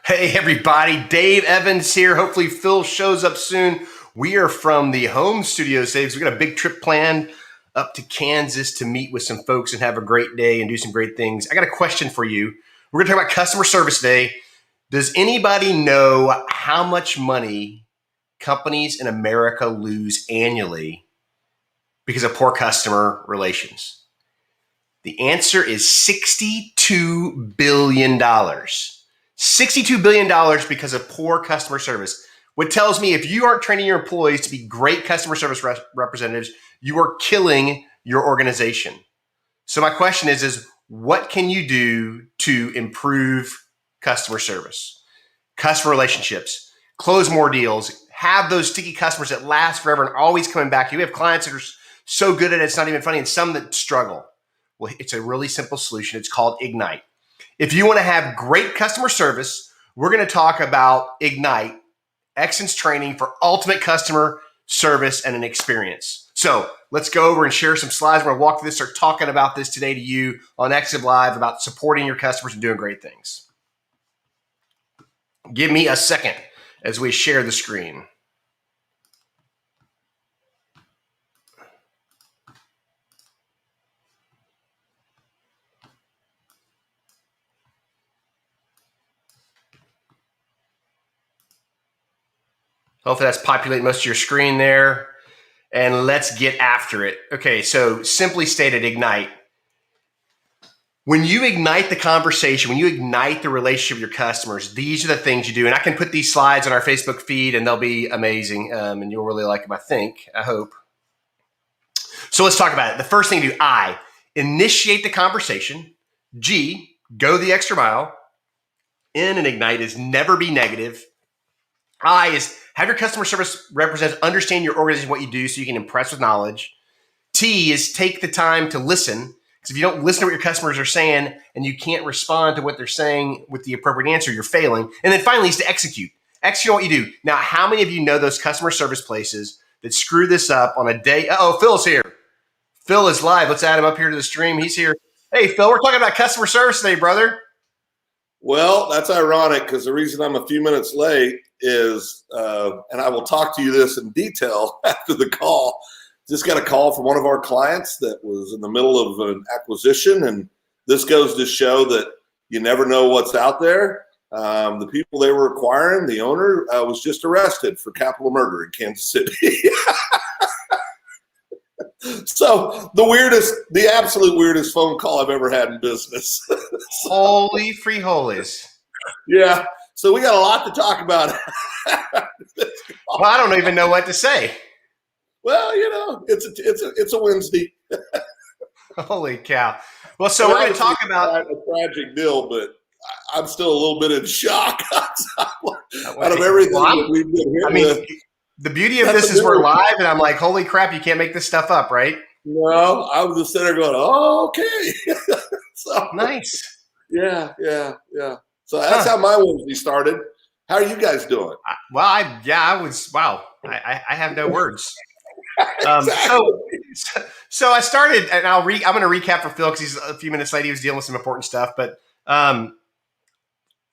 Hey everybody, Dave Evans here. Hopefully Phil shows up soon. We are from the home studio today because we got a big trip planned up to Kansas to meet with some folks and have a great day and do some great things. I got a question for you. We're going to talk about customer service today. Does anybody know how much money companies in America lose annually because of poor customer relations? The answer is $62 billion. $62 billion because of poor customer service. What tells me if you aren't training your employees to be great customer service representatives, you are killing your organization. So my question is what can you do to improve customer service, customer relationships, close more deals, have those sticky customers that last forever and always coming back to you? We have clients that are so good at it, it's not even funny, and some that struggle. Well, it's a really simple solution. It's called Ignite. If you want to have great customer service, we're going to talk about Ignite, EXSIN's training for ultimate customer service and an experience. So let's go over and share some slides. We're going to walk through this, start talking about this today to you on EXSIN Live about supporting your customers and doing great things. Give me a second as we share the screen. Hopefully that's populating most of your screen there. And let's get after it. Okay, so simply stated, Ignite. When you ignite the conversation, when you ignite the relationship with your customers, these are the things you do. And I can put these slides on our Facebook feed and they'll be amazing. And you'll really like them, I hope. So let's talk about it. The first thing to do, I, initiate the conversation. G, go the extra mile. N in Ignite is never be negative. I is have your customer service representatives understand your organization, what you do, so you can impress with knowledge. T is take the time to listen, because if you don't listen to what your customers are saying and you can't respond to what they're saying with the appropriate answer, you're failing. And then finally is to execute. Execute what you do. Now, how many of you know those customer service places that screw this up on a day? Uh-oh, Phil's here. Phil is live. Let's add him up here to the stream. He's here. Hey, Phil, we're talking about customer service today, brother. Well, that's ironic because the reason I'm a few minutes late is, and I will talk to you this in detail after the call, just got a call from one of our clients that was in the middle of an acquisition. And this goes to show that you never know what's out there. The people they were acquiring, the owner was just arrested for capital murder in Kansas City. So the absolute weirdest phone call I've ever had in business. Holy free holies. Yeah. So we got a lot to talk about. Well, I don't even know what to say. Well, you know, it's a Wednesday. Holy cow. Well, so we're going to talk about a tragic deal, but I'm still a little bit in shock out of everything that we've been here. I mean, the beauty of this is we're live, and I'm like, holy crap, you can't make this stuff up, right? No, I was just sitting there going, oh, okay. So, nice. Yeah. So that's how my Wednesday started. How are you guys doing? Well, I have no words. So I started, and I'm going to recap for Phil because he's a few minutes late. He was dealing with some important stuff, but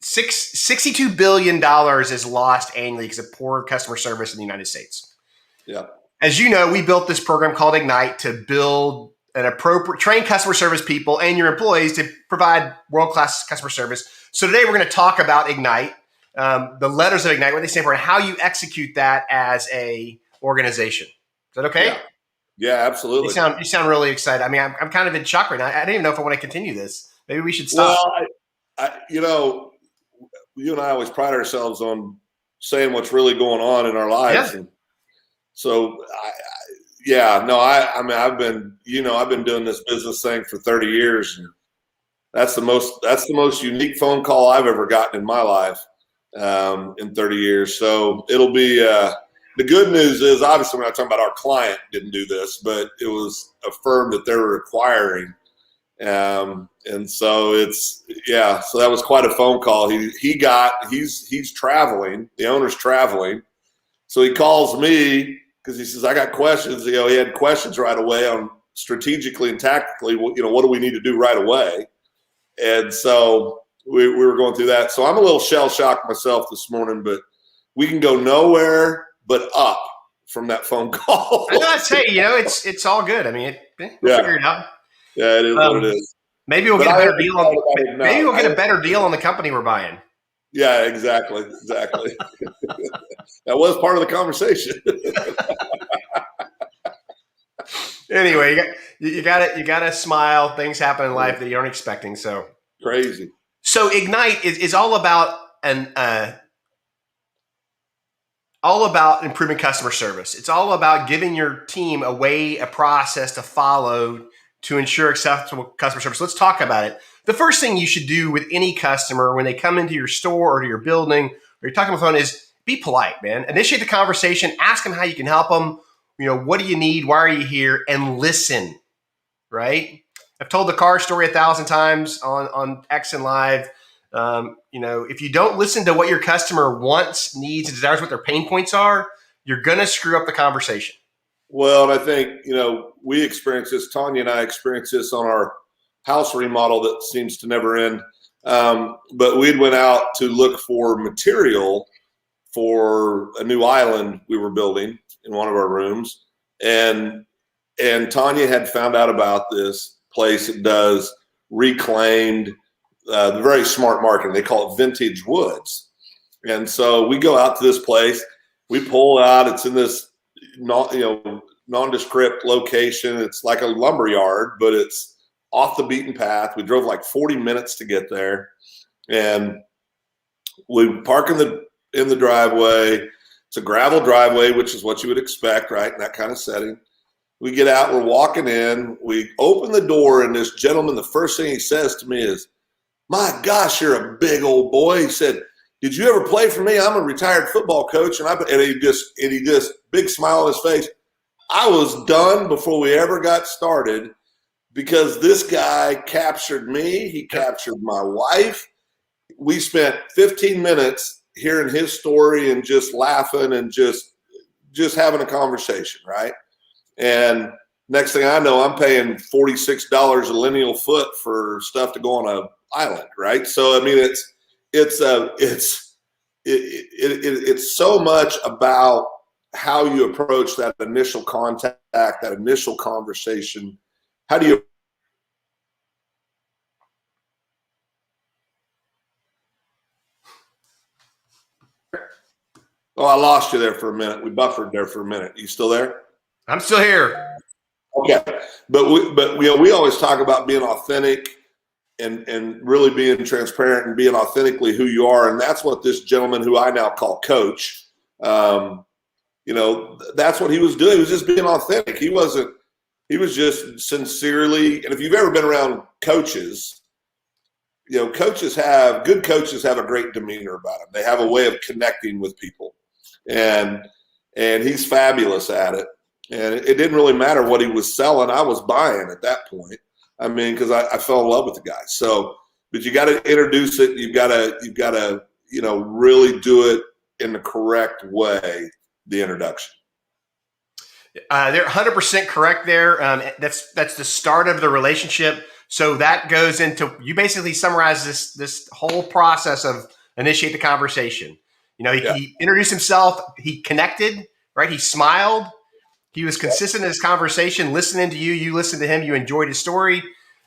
$62 billion is lost annually because of poor customer service in the United States. Yeah. As you know, we built this program called Ignite to build an appropriate, train customer service people and your employees to provide world-class customer service. So today we're going to talk about Ignite, the letters of Ignite, what they stand for, and how you execute that as a organization. Is that okay? Yeah, absolutely. You sound really excited. I mean, I'm kind of in shock right now. I don't even know if I want to continue this. Maybe we should stop. Well, you and I always pride ourselves on saying what's really going on in our lives. Yeah. And so, I've been doing this business thing for 30 years, and that's the most unique phone call I've ever gotten in my life. in 30 years. So it'll be the good news is, obviously, we're not talking about our client didn't do this, but it was a firm that they were acquiring. And so so that was quite a phone call. He's traveling. The owner's traveling. So he calls me because he says, I got questions. He had questions right away on strategically and tactically, what do we need to do right away? And so we were going through that. So I'm a little shell shocked myself this morning, but we can go nowhere but up from that phone call. I gotta say, it's all good. I mean, we'll figure it out. Yeah, it is what it is. Maybe we'll get a better deal. Maybe we'll get a better deal on the company we're buying. Yeah, exactly. That was part of the conversation. Anyway, you got to smile. Things happen in life that you aren't expecting. So crazy. So Ignite is all about improving customer service. It's all about giving your team a process to follow to ensure acceptable customer service. Let's talk about it. The first thing you should do with any customer when they come into your store or to your building or you're talking on the phone is be polite, man. Initiate the conversation. Ask them how you can help them. What do you need? Why are you here? And listen, right? I've told the car story 1,000 times on EXSIN Live. If you don't listen to what your customer wants, needs, and desires, what their pain points are, you're going to screw up the conversation. Well, and I think, we experience this, Tanya and I experience this on our house remodel that seems to never end. But we'd went out to look for material for a new island we were building in one of our rooms. And Tanya had found out about this place that does reclaimed, the very smart marketing. They call it vintage woods. And so we go out to this place, we pull out, it's in this nondescript location. It's like a lumber yard, but it's off the beaten path. We drove like 40 minutes to get there, and we park in the driveway. It's a gravel driveway, which is what you would expect, right, in that kind of setting. We get out, we're walking in, we open the door, and this gentleman, the first thing he says to me is, "My gosh, you're a big old boy." He said, "Did you ever play for me? I'm a retired football coach." And he just big smile on his face. I was done before we ever got started because this guy captured me. He captured my wife. We spent 15 minutes hearing his story and just laughing and just having a conversation, right? And next thing I know, I'm paying $46 a lineal foot for stuff to go on an island, right? So I mean, it's so much about how you approach that initial contact, that initial conversation. How do you? Oh, I lost you there for a minute. We buffered there for a minute. You still there? I'm still here. Okay, but we always talk about being authentic and really being transparent and being authentically who you are, and that's what this gentleman, who I now call Coach, that's what he was doing. He was just being authentic. He was just sincerely. And if you've ever been around coaches, good coaches have a great demeanor about them. They have a way of connecting with people, and he's fabulous at it. And it didn't really matter what he was selling. I was buying at that point. I mean, because I fell in love with the guy. So, but you got to introduce it. You've got to really do it in the correct way. The introduction. They're 100% correct there. That's the start of the relationship. So that goes into, you basically summarize this whole process of initiate the conversation. He introduced himself. He connected, right? He smiled. He was consistent in his conversation, listening to you. You listened to him. You enjoyed his story.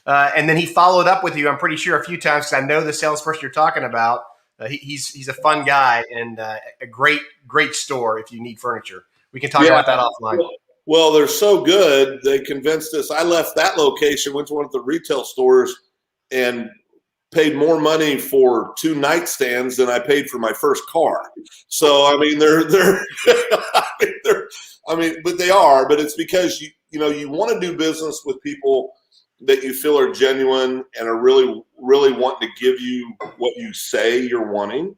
And then he followed up with you, I'm pretty sure, a few times, because I know the salesperson you're talking about. He's a fun guy and a great store if you need furniture. We can talk about that offline. Well, they're so good. They convinced us. I left that location, went to one of the retail stores, and paid more money for 2 nightstands than I paid for my first car. So I mean, but they are. But it's because you want to do business with people that you feel are genuine and are really, really wanting to give you what you say you're wanting.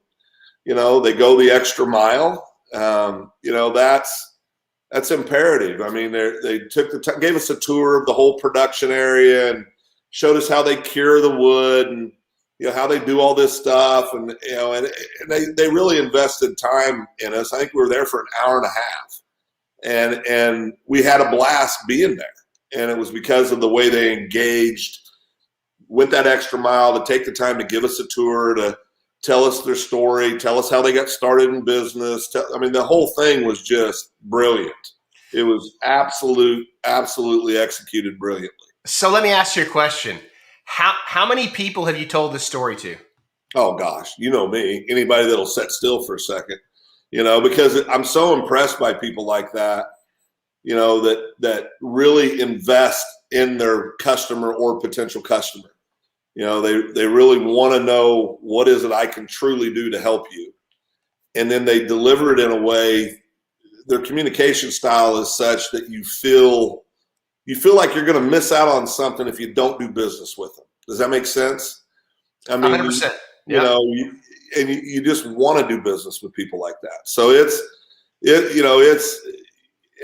they go the extra mile. That's imperative. I mean, they took the time, gave us a tour of the whole production area and showed us how they cure the wood and how they do all this stuff, and they really invested time in us. I think we were there for an hour and a half, and we had a blast being there. And it was because of the way they engaged, went that extra mile to take the time to give us a tour, to tell us their story, tell us how they got started in business. The whole thing was just brilliant. It was absolutely executed brilliantly. So let me ask you a question. How many people have you told this story to? Oh gosh, you know me. Anybody that'll sit still for a second, because I'm so impressed by people like that, that really invest in their customer or potential customer. They really want to know, what is it I can truly do to help you? And then they deliver it in a way, their communication style is such that you feel like you're going to miss out on something if you don't do business with them. Does that make sense? 100%. Yeah. You just want to do business with people like that. So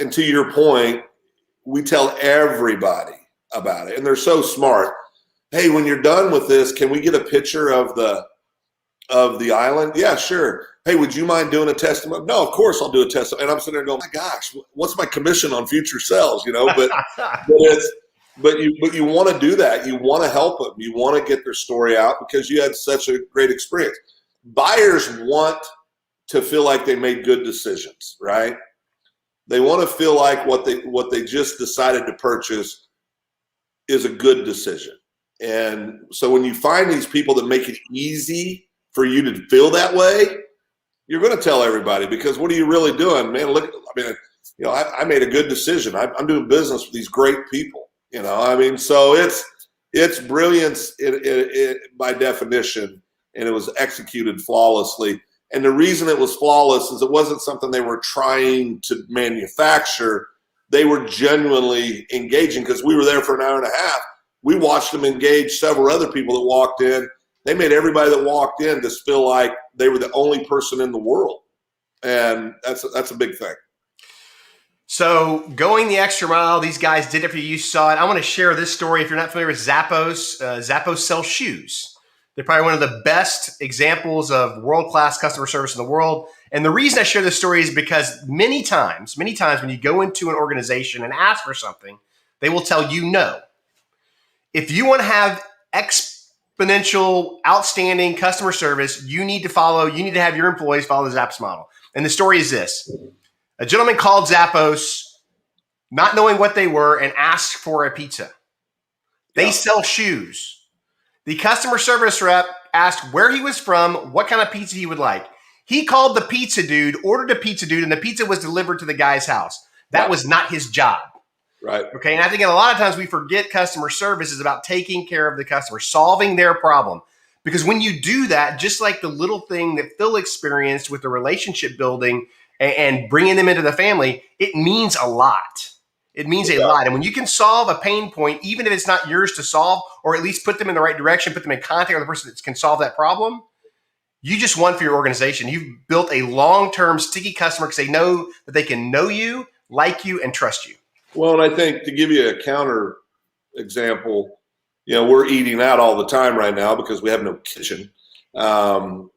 and to your point, we tell everybody about it, and they're so smart. Hey, when you're done with this, can we get a picture of the island? Yeah, sure. Hey, would you mind doing a testimony? No, of course I'll do a testimony. And I'm sitting there going, my gosh, what's my commission on future sales? But you want to do that. You want to help them. You want to get their story out because you had such a great experience. Buyers want to feel like they made good decisions, right? They want to feel like what they just decided to purchase is a good decision. And so when you find these people that make it easy for you to feel that way, you're going to tell everybody, because what are you really doing? Man, look, I made a good decision. I'm doing business with these great people, so it's brilliance by definition, and it was executed flawlessly. And the reason it was flawless is it wasn't something they were trying to manufacture. They were genuinely engaging, because we were there for an hour and a half. We watched them engage several other people that walked in. They made everybody that walked in just feel like they were the only person in the world. And that's a big thing. So going the extra mile, these guys did it for you. You saw it. I want to share this story. If you're not familiar with Zappos, Zappos sells shoes. They're probably one of the best examples of world-class customer service in the world. And the reason I share this story is because many times when you go into an organization and ask for something, they will tell you no. If you want to have exponential, outstanding customer service, you need to have your employees follow the Zappos model. And the story is this. A gentleman called Zappos, not knowing what they were, and asked for a pizza. They sell shoes. The customer service rep asked where he was from, what kind of pizza he would like. He called the pizza dude, ordered a pizza dude, and the pizza was delivered to the guy's house. That was not his job. Right. Okay. And I think a lot of times we forget customer service is about taking care of the customer, solving their problem. Because when you do that, just like the little thing that Phil experienced with the relationship building and bringing them into the family, it means a lot. It means a lot. And when you can solve a pain point, even if it's not yours to solve, or at least put them in the right direction, put them in contact with the person that can solve that problem, you just won for your organization. You've built a long-term sticky customer because they know that they can know you, like you, and trust you. Well, and I think, to give you a counter example, we're eating out all the time right now because we have no kitchen. And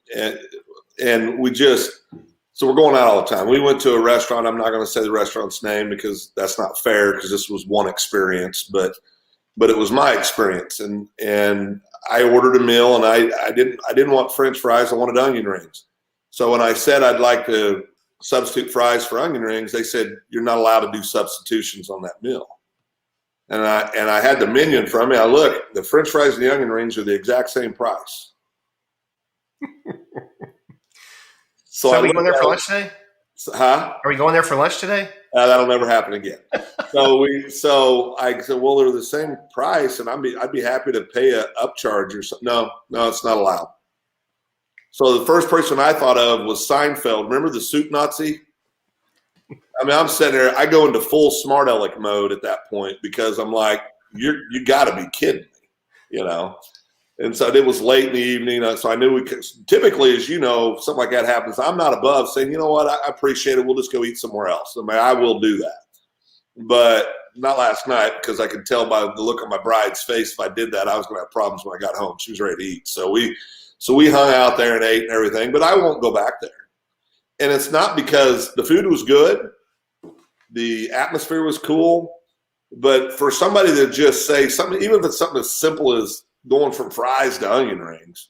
so we're going out all the time. We went to a restaurant. I'm not going to say the restaurant's name because that's not fair, because this was one experience, but it was my experience. And I ordered a meal, and I didn't want French fries. I wanted onion rings. So when I said I'd like to substitute fries for onion rings, they said, you're not allowed to do substitutions on that meal. And I had the menu in front of me. I look, the French fries and the onion rings are the exact same price. So are we going there for lunch today? Huh? Are we going there for lunch today? That'll never happen again. So I said, well, they're the same price, and I'd be happy to pay an upcharge or something. No, it's not allowed. So the first person I thought of was Seinfeld. Remember the soup Nazi? I'm sitting there. I go into full smart aleck mode at that point, because I'm like, you got to be kidding me, And so it was late in the evening. So I knew we could, typically, as you know, something like that happens. I'm not above saying, you know what, I appreciate it. We'll just go eat somewhere else. I mean, I will do that. But not last night, because I could tell by the look on my bride's face, if I did that, I was going to have problems when I got home. She was ready to eat. So we hung out there and ate and everything, but I won't go back there. And it's not because the food was good. The atmosphere was cool. But for somebody to just say something, even if it's something as simple as going from fries to onion rings,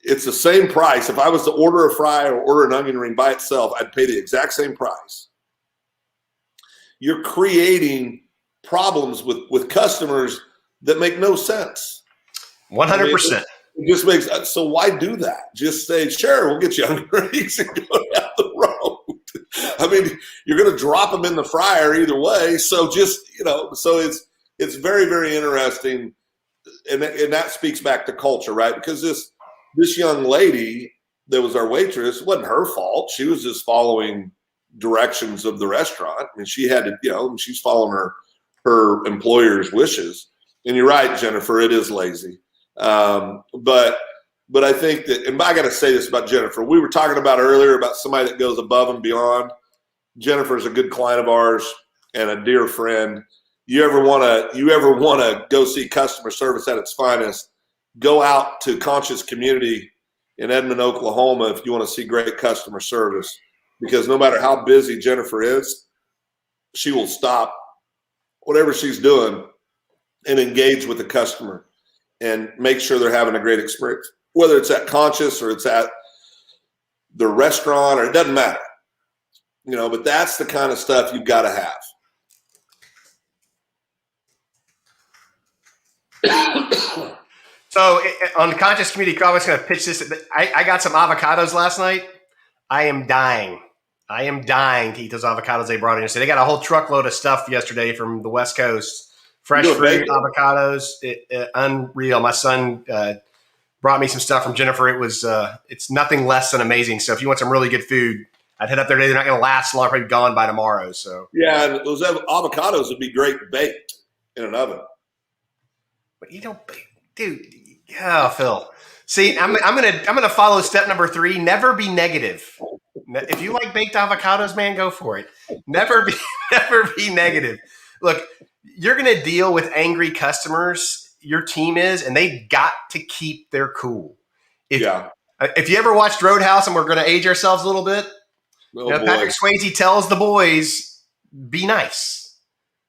it's the same price. If I was to order a fry or order an onion ring by itself, I'd pay the exact same price. You're creating problems with customers that make no sense. 100%. It just makes, so why do that? Just say, sure, we'll get you onion rings and go down the road. I mean, you're going to drop them in the fryer either way. So just, so it's very, very interesting. And that speaks back to culture, right? Because this young lady that was our waitress, it wasn't her fault. She was just following directions of the restaurant. I mean, she had to, she's following her employer's wishes. And you're right, Jennifer, it is lazy. But I think that, and I got to say this about Jennifer. We were talking about earlier about somebody that goes above and beyond. Jennifer's a good client of ours and a dear friend. You ever want to go see customer service at its finest, go out to Conscious Community in Edmond, Oklahoma, if you want to see great customer service, because no matter how busy Jennifer is, she will stop whatever she's doing and engage with the customer and make sure they're having a great experience, whether it's at Conscious or it's at the restaurant, or it doesn't matter, but that's the kind of stuff you've got to have. So on the Conscious Community, I'm just going to pitch this. I got some avocados last night. I am dying to eat those avocados they brought in. So they got a whole truckload of stuff yesterday from the West Coast. Fresh fruit, avocados, unreal. My son brought me some stuff from Jennifer. It's nothing less than amazing. So if you want some really good food, I'd head up there today. They're not going to last long, probably gone by tomorrow. So yeah, and those avocados would be great baked in an oven. But dude, yeah, Phil. See, I'm gonna follow step number 3. Never be negative. If you like baked avocados, man, go for it. Never be negative. Look, you're gonna deal with angry customers. Your team is, and they got to keep their cool. If you ever watched Roadhouse, and we're gonna age ourselves a little bit, Patrick Swayze tells the boys, "Be nice,"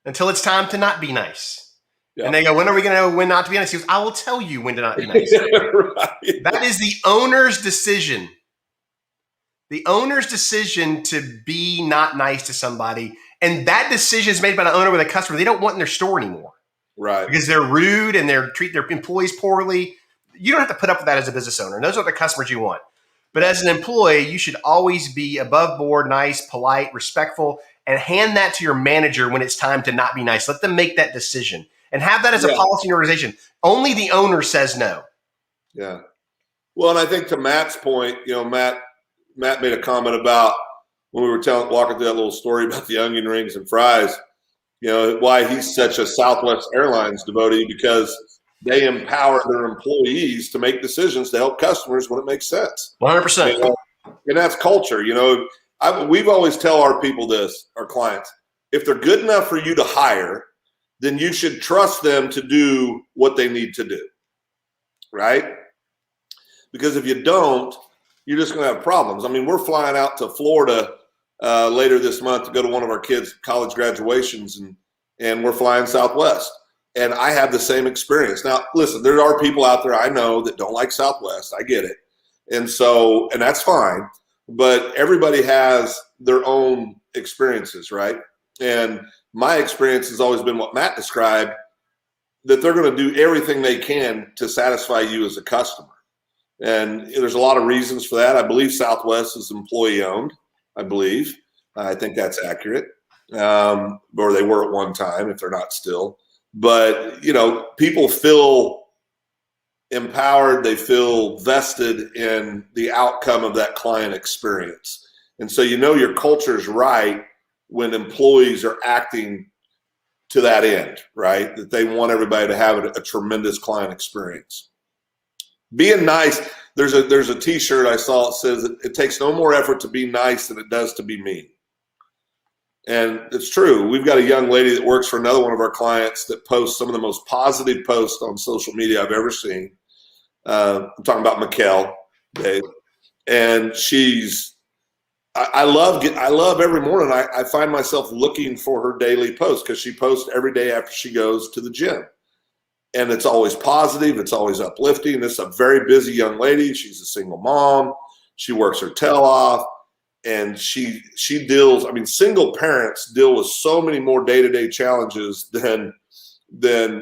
until it's time to not be nice. Yeah. And they go, when are we going to know when not to be nice? He goes, I will tell you when to not be nice. Right. That is the owner's decision. The owner's decision to be not nice to somebody. And that decision is made by the owner with a customer they don't want in their store anymore. Right. Because they're rude and they treat their employees poorly. You don't have to put up with that as a business owner. Those are the customers you want. But as an employee, you should always be above board, nice, polite, respectful, and hand that to your manager when it's time to not be nice. Let them make that decision. And have that as a policy in your organization. Only the owner says no. Yeah. Well, and I think to Matt's point, Matt made a comment about when we were walking through that little story about the onion rings and fries, why he's such a Southwest Airlines devotee, because they empower their employees to make decisions to help customers when it makes sense. 100%. And that's culture. We've always tell our people this, our clients, if they're good enough for you to hire, then you should trust them to do what they need to do, right? Because if you don't, you're just going to have problems. I mean, we're flying out to Florida later this month to go to one of our kids' college graduations, and we're flying Southwest. And I have the same experience. Now, listen, there are people out there I know that don't like Southwest. I get it. And that's fine. But everybody has their own experiences, right? And my experience has always been what Matt described, that they're going to do everything they can to satisfy you as a customer. And there's a lot of reasons for that. I believe Southwest is employee owned. I think that's accurate. Or they were at one time, if they're not still. But, people feel empowered. They feel vested in the outcome of that client experience. And so, your culture is right when employees are acting to that end, right? That they want everybody to have a tremendous client experience. Being nice. There's a T-shirt I saw. It says it takes no more effort to be nice than it does to be mean. And it's true. We've got a young lady that works for another one of our clients that posts some of the most positive posts on social media I've ever seen. I'm talking about Mikkel, Dave. And I love every morning. I find myself looking for her daily post because she posts every day after she goes to the gym. And it's always positive. It's always uplifting. This is a very busy young lady. She's a single mom. She works her tail off. And she deals, I mean, single parents deal with so many more day-to-day challenges than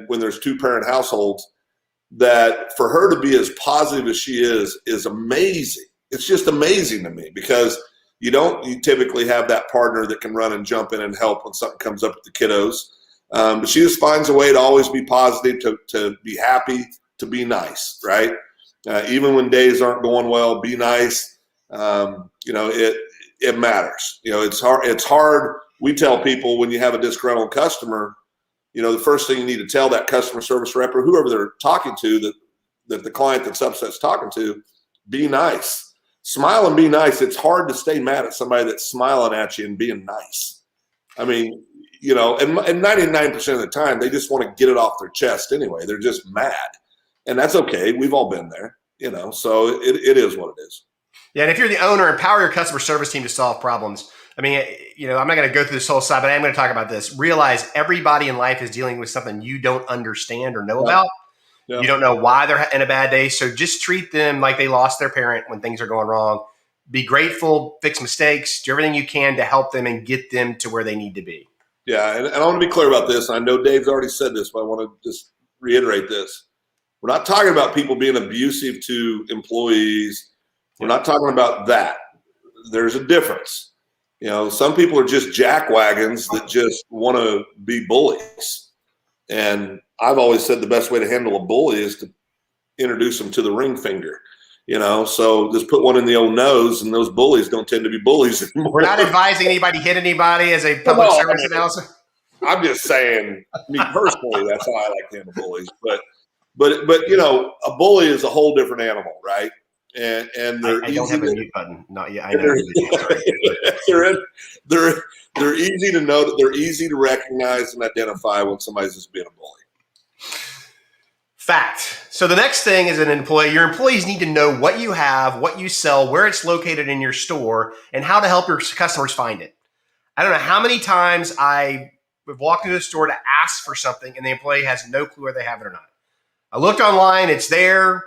when there's two-parent households, that for her to be as positive as she is amazing. It's just amazing to me because you typically have that partner that can run and jump in and help when something comes up with the kiddos. But she just finds a way to always be positive, to be happy, to be nice, right? Even when days aren't going well, be nice. It matters. It's hard. We tell people when you have a disgruntled customer, the first thing you need to tell that customer service rep or whoever they're talking to, that the client that's upset's talking to, be nice. Smile and be nice. It's hard to stay mad at somebody that's smiling at you and being nice. I mean, and 99% of the time, they just want to get it off their chest anyway. They're just mad. And that's okay. We've all been there, so it is what it is. Yeah, and if you're the owner, empower your customer service team to solve problems. I mean, I'm not going to go through this whole side, but I am going to talk about this. Realize everybody in life is dealing with something you don't understand or know about. Yeah. You don't know why they're in a bad day. So just treat them like they lost their parent when things are going wrong. Be grateful, fix mistakes, do everything you can to help them and get them to where they need to be. Yeah, and I want to be clear about this. I know Dave's already said this, but I want to just reiterate this. We're not talking about people being abusive to employees. We're not talking about that. There's a difference. Some people are just jackwagons that just want to be bullies. And I've always said the best way to handle a bully is to introduce them to the ring finger. So just put one in the old nose, and those bullies don't tend to be bullies anymore. We're not advising anybody hit anybody as a public service announcement. I'm just saying, me personally, that's how I like to handle bullies. But a bully is a whole different animal, right? And they're I don't have a mute button. Not yet. I know. They're easy to know. They're easy to recognize and identify when somebody's just being a bully. Fact. So the next thing is an employee. Your employees need to know what you have, what you sell, where it's located in your store, and how to help your customers find it. I don't know how many times I've walked into the store to ask for something, and the employee has no clue whether they have it or not. I looked online. It's there.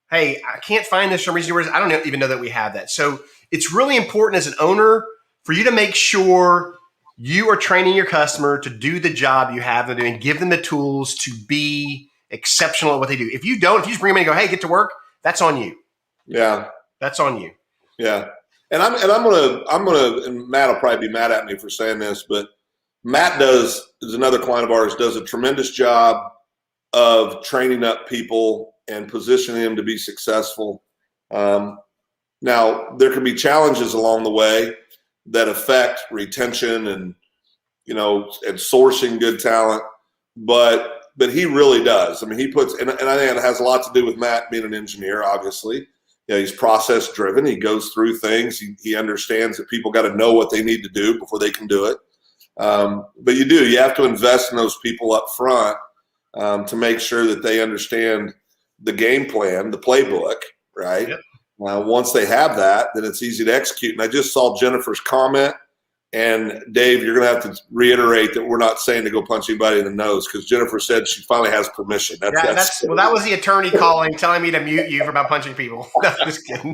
Hey, I can't find this for some reason. I don't even know that we have that. So it's really important as an owner for you to make sure you are training your customer to do the job you have them do and give them the tools to be exceptional at what they do. If you don't, if you just bring them in and go, hey, get to work, that's on you. Yeah. That's on you. Yeah. And I'm gonna, and Matt will probably be mad at me for saying this, but Matt is another client of ours, does a tremendous job of training up people and positioning them to be successful. Now, there can be challenges along the way that affect retention and sourcing good talent, but he really does. I mean, he puts, and I think it has a lot to do with Matt being an engineer, obviously. He's process driven. He goes through things. He understands that people got to know what they need to do before they can do it. But you have to invest in those people up front to make sure that they understand the game plan, the playbook, right? Yep. Once they have that, then it's easy to execute. And I just saw Jennifer's comment. And Dave, you're going to have to reiterate that we're not saying to go punch anybody in the nose, because Jennifer said she finally has permission. Well, that was the attorney calling, telling me to mute you for about punching people. No, just kidding.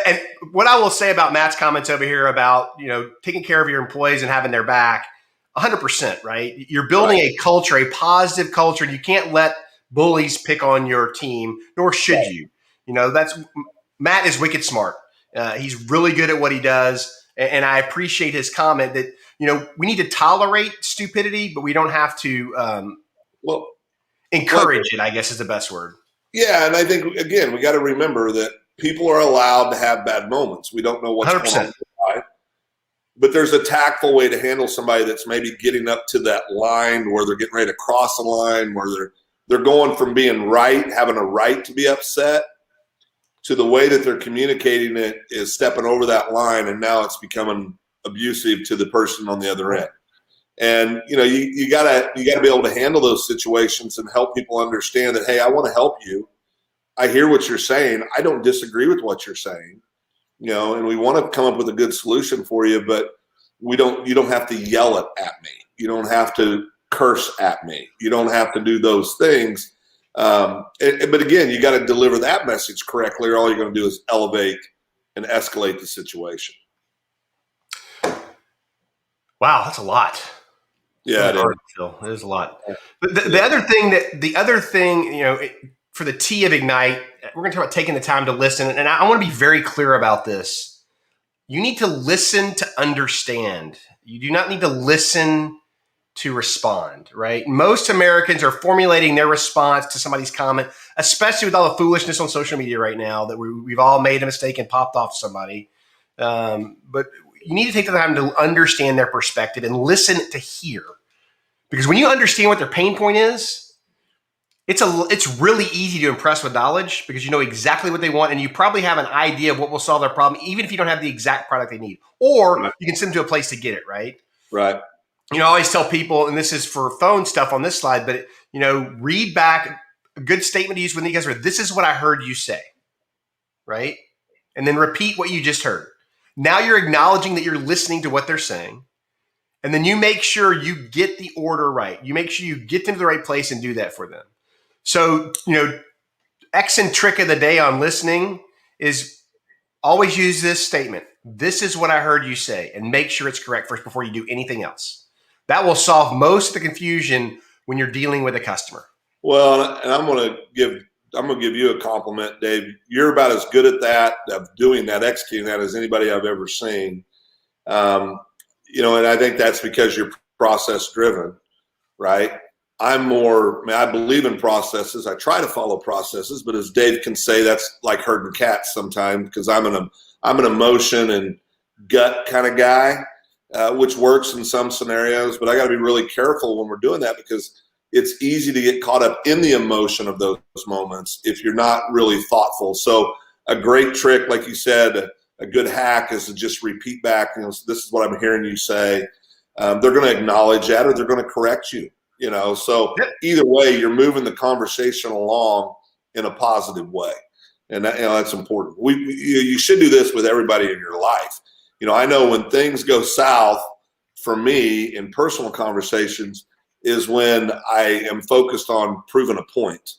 And what I will say about Matt's comments over here about, taking care of your employees and having their back, 100%, right? You're building a culture, a positive culture. And you can't let bullies pick on your team, nor should you. Matt is wicked smart. He's really good at what he does. And I appreciate his comment that, we need to tolerate stupidity, but we don't have to encourage it, I guess is the best word. Yeah. And I think, again, we got to remember that people are allowed to have bad moments. We don't know what's 100%. Going on. But there's a tactful way to handle somebody that's maybe getting up to that line where they're getting ready to cross a line, where they're going from being right, having a right to be upset, to the way that they're communicating it is stepping over that line, and now it's becoming abusive to the person on the other end. And you gotta be able to handle those situations and help people understand that, hey, I want to help you. I hear what you're saying. I don't disagree with what you're saying. And we want to come up with a good solution for you, but you don't have to yell it at me. You don't have to curse at me. You don't have to do those things. But again, you got to deliver that message correctly, or all you're going to do is elevate and escalate the situation. Wow, that's a lot. Yeah, it is a lot. But the other thing, for the T of Ignite, we're going to talk about taking the time to listen. And I want to be very clear about this. You need to listen to understand. You do not need to listen to respond, right? Most Americans are formulating their response to somebody's comment, especially with all the foolishness on social media right now, that we've all made a mistake and popped off somebody. But you need to take the time to understand their perspective and listen to hear. Because when you understand what their pain point is, it's really easy to impress with knowledge, because you know exactly what they want, and you probably have an idea of what will solve their problem, even if you don't have the exact product they need. Or you can send them to a place to get it, right? Right. I always tell people, and this is for phone stuff on this slide, but read back a good statement to use when you guys are, this is what I heard you say, right? And then repeat what you just heard. Now you're acknowledging that you're listening to what they're saying. And then you make sure you get the order right. You make sure you get them to the right place and do that for them. So, EXSIN trick of the day on listening is always use this statement. This is what I heard you say, and make sure it's correct first before you do anything else. That will solve most of the confusion when you're dealing with a customer. Well, and I'm going to give you a compliment, Dave. You're about as good at that, of doing that, executing that, as anybody I've ever seen. And I think that's because you're process driven, right? I believe in processes. I try to follow processes, but as Dave can say, that's like herding cats sometimes, because I'm an emotion and gut kind of guy, which works in some scenarios, but I got to be really careful when we're doing that, because it's easy to get caught up in the emotion of those moments if you're not really thoughtful. So a great trick, like you said, a good hack is to just repeat back, this is what I'm hearing you say. They're going to acknowledge that, or they're going to correct you, So either way, you're moving the conversation along in a positive way. And that's important. You should do this with everybody in your life. I know when things go south for me in personal conversations is when I am focused on proving a point,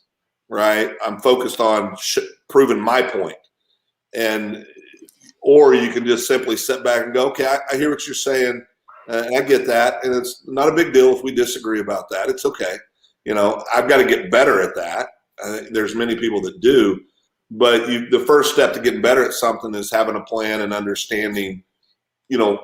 right? I'm focused on proving my point. Or you can just simply sit back and go, okay, I hear what you're saying, and I get that, and it's not a big deal if we disagree about that. It's okay. I've got to get better at that. There's many people that do, but the first step to getting better at something is having a plan and understanding,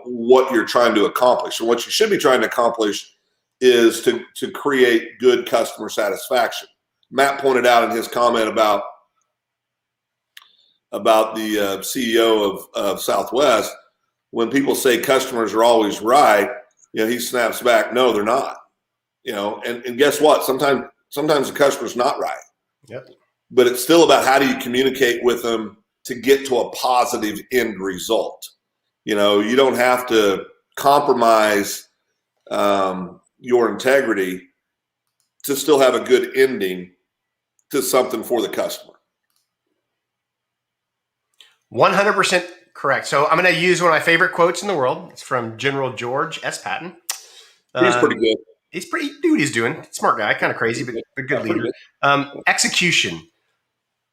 what you're trying to accomplish. And what you should be trying to accomplish is to create good customer satisfaction. Matt pointed out in his comment about the CEO of Southwest, when people say customers are always right, he snaps back, no, they're not. And guess what? Sometimes the customer's not right. Yep. But it's still about how do you communicate with them to get to a positive end result. You don't have to compromise your integrity to still have a good ending to something for the customer. 100% correct. So I'm going to use one of my favorite quotes in the world. It's from General George S. Patton. He's pretty good. He's he's doing. Smart guy, kind of crazy, but good leader. Execution.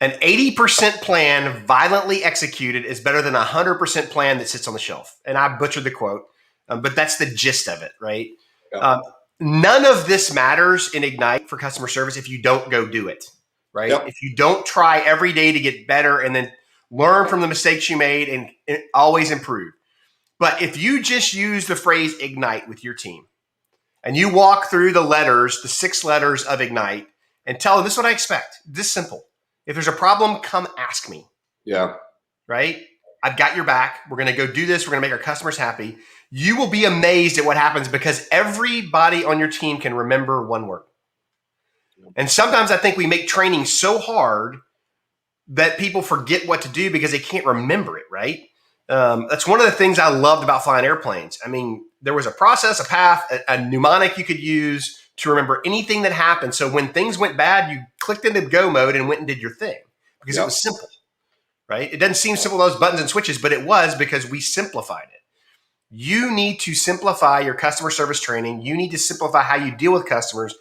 An 80% plan violently executed is better than a 100% plan that sits on the shelf. And I butchered the quote, but that's the gist of it, right? Yeah. None of this matters in Ignite for customer service if you don't go do it, right? Yep. If you don't try every day to get better and then learn from the mistakes you made and always improve. But if you just use the phrase Ignite with your team and you walk through the 6 letters of Ignite and tell them, this is what I expect. This simple. If there's a problem, come ask me. Yeah. Right? I've got your back. We're going to go do this. We're going to make our customers happy. You will be amazed at what happens because everybody on your team can remember one word. And sometimes I think we make training so hard that people forget what to do because they can't remember it, right? That's one of the things I loved about flying airplanes. I mean, there was a process, a path, a mnemonic you could use to remember anything that happened. So when things went bad, you clicked into go mode and went and did your thing because it was simple, right? It doesn't seem simple, those buttons and switches, but it was because we simplified it. You need to simplify your customer service training. You need to simplify how you deal with customers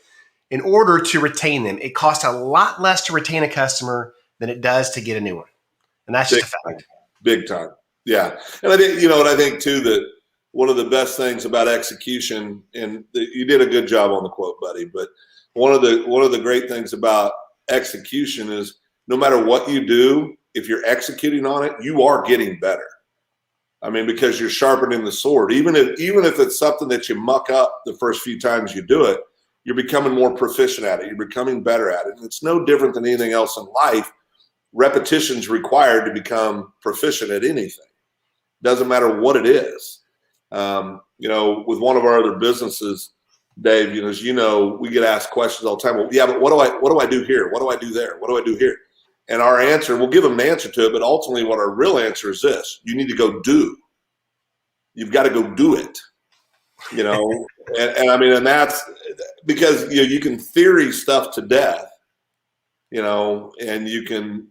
in order to retain them. It costs a lot less to retain a customer than it does to get a new one. And that's just a fact. Big time. Yeah. And I think, and I think too, that one of the best things about execution, and you did a good job on the quote, buddy, but one of the great things about execution is no matter what you do, if you're executing on it, you are getting better. I mean, because you're sharpening the sword. Even if it's something that you muck up the first few times you do it, you're becoming more proficient at it. You're becoming better at it. And it's no different than anything else in life. Repetition's required to become proficient at anything. Doesn't matter what it is. With one of our other businesses, Dave, as you know, we get asked questions all the time. Well, yeah, but what do I do here? What do I do there? What do I do here? And our answer, we'll give them an answer to it, but ultimately what our real answer is this: you need to go do. You've got to go do it. And that's because you can theory stuff to death, and you can,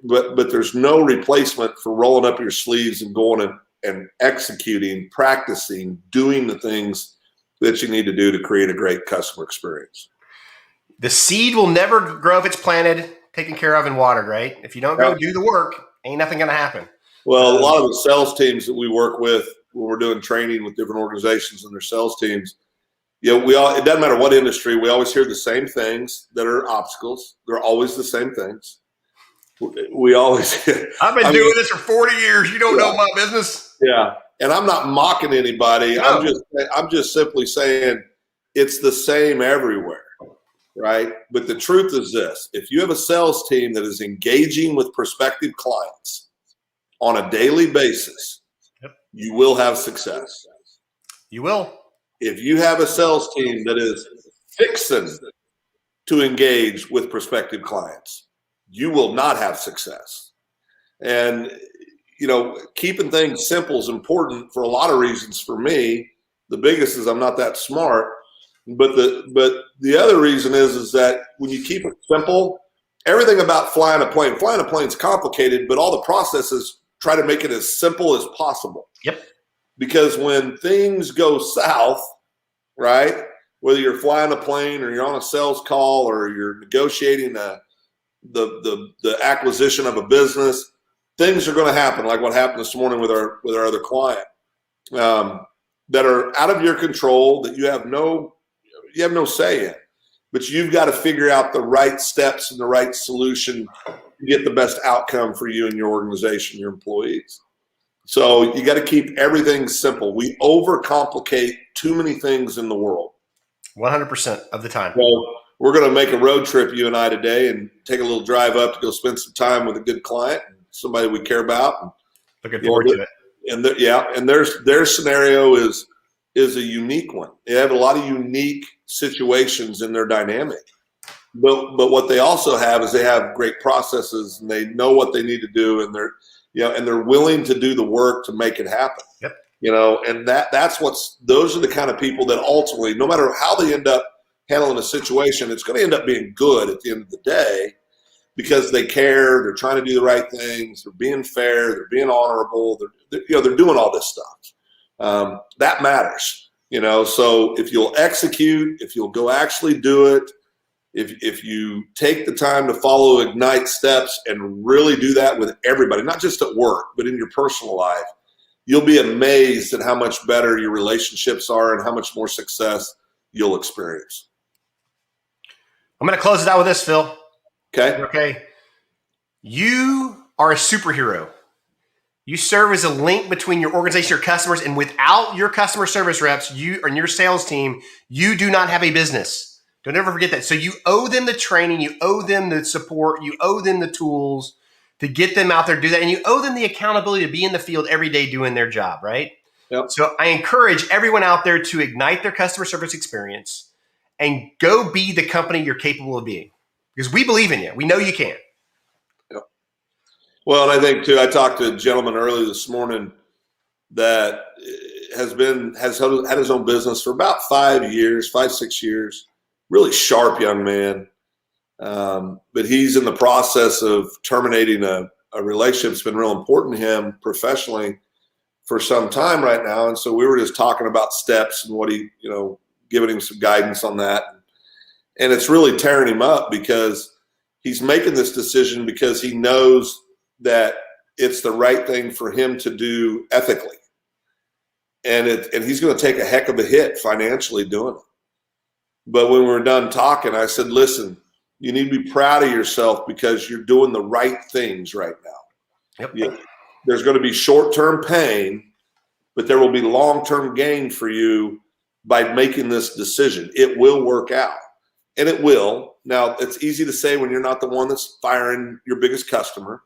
but there's no replacement for rolling up your sleeves and going and executing, practicing, doing the things that you need to do to create a great customer experience. The seed will never grow if it's planted, taken care of, and watered, right? If you don't go do the work, ain't nothing going to happen. Well, a lot of the sales teams that we work with when we're doing training with different organizations and their sales teams, it doesn't matter what industry, we always hear the same things that are obstacles. They're always the same things. We always. I've been doing this for 40 years. You don't know my business. Yeah, and I'm not mocking anybody. No. I'm just simply saying it's the same everywhere, right? But the truth is this: if you have a sales team that is engaging with prospective clients on a daily basis, you will have success. You will. If you have a sales team that is fixing to engage with prospective clients, you will not have success. And, keeping things simple is important for a lot of reasons for me. The biggest is I'm not that smart. But the other reason is that when you keep it simple, everything about flying a plane is complicated, but all the processes try to make it as simple as possible. Yep. Because when things go south, right, whether you're flying a plane or you're on a sales call or you're negotiating the acquisition of a business, things are going to happen like what happened this morning with our other client that are out of your control, that you have no say in. But you've got to figure out the right steps and the right solution to get the best outcome for you and your organization, your employees. So you got to keep everything simple. We overcomplicate too many things in the world. 100% of the time. So we're going to make a road trip, you and I, today, and take a little drive up to go spend some time with a good client, somebody we care about. Looking forward to it. And their scenario is a unique one. They have a lot of unique situations in their dynamic. But what they also have is they have great processes and they know what they need to do, and they're willing to do the work to make it happen. Yep. And those are the kind of people that ultimately, no matter how they end up handling a situation, it's going to end up being good at the end of the day because they care, they're trying to do the right things, they're being fair, they're being honorable, they're doing all this stuff. That matters, so if you'll execute, if you'll go actually do it, if you take the time to follow Ignite steps and really do that with everybody, not just at work, but in your personal life, you'll be amazed at how much better your relationships are and how much more success you'll experience. I'm going to close it out with this, Phil. Okay. You are a superhero. You serve as a link between your organization, your customers, and without your customer service reps, and your sales team, you do not have a business. Don't ever forget that. So you owe them the training, you owe them the support, you owe them the tools to get them out there to do that, and you owe them the accountability to be in the field every day doing their job, right? Yep. So I encourage everyone out there to ignite their customer service experience and go be the company you're capable of being. Because we believe in you. We know you can. Yep. Well, and I think too, I talked to a gentleman early this morning that has had his own business for about 5 years, 5-6 years. Really sharp young man. But he's in the process of terminating a relationship that's been real important to him professionally for some time right now. And so we were just talking about steps and what he, giving him some guidance on that. And it's really tearing him up because he's making this decision because he knows that it's the right thing for him to do ethically. And he's going to take a heck of a hit financially doing it. But when we were done talking, I said, listen, you need to be proud of yourself because you're doing the right things right now. Yep. There's going to be short-term pain, but there will be long-term gain for you by making this decision. It will work out, and it will. Now, it's easy to say when you're not the one that's firing your biggest customer,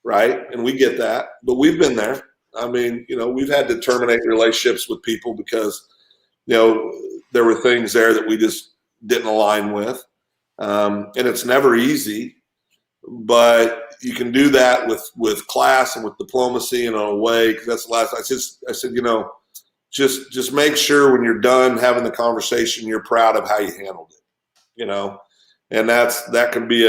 right? And we get that, but we've been there. I mean, we've had to terminate relationships with people because, there were things there that we just didn't align with. And it's never easy, but you can do that with class and with diplomacy and in a way, because that's the last, I said, just make sure when you're done having the conversation, you're proud of how you handled it, and that can be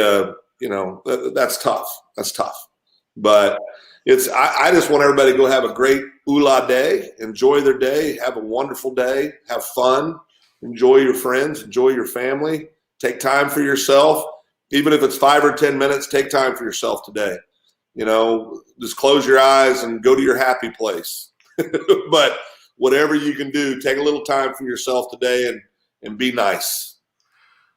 that's tough. That's tough. But I just want everybody to go have a great ULA day, enjoy their day, have a wonderful day, have fun, enjoy your friends, enjoy your family, take time for yourself. Even if it's 5 or 10 minutes, take time for yourself today. Just close your eyes and go to your happy place. But whatever you can do, take a little time for yourself today and be nice.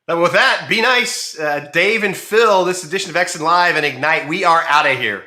And with that, be nice. Dave and Phil, this edition of EXSIN Live and Ignite, we are out of here.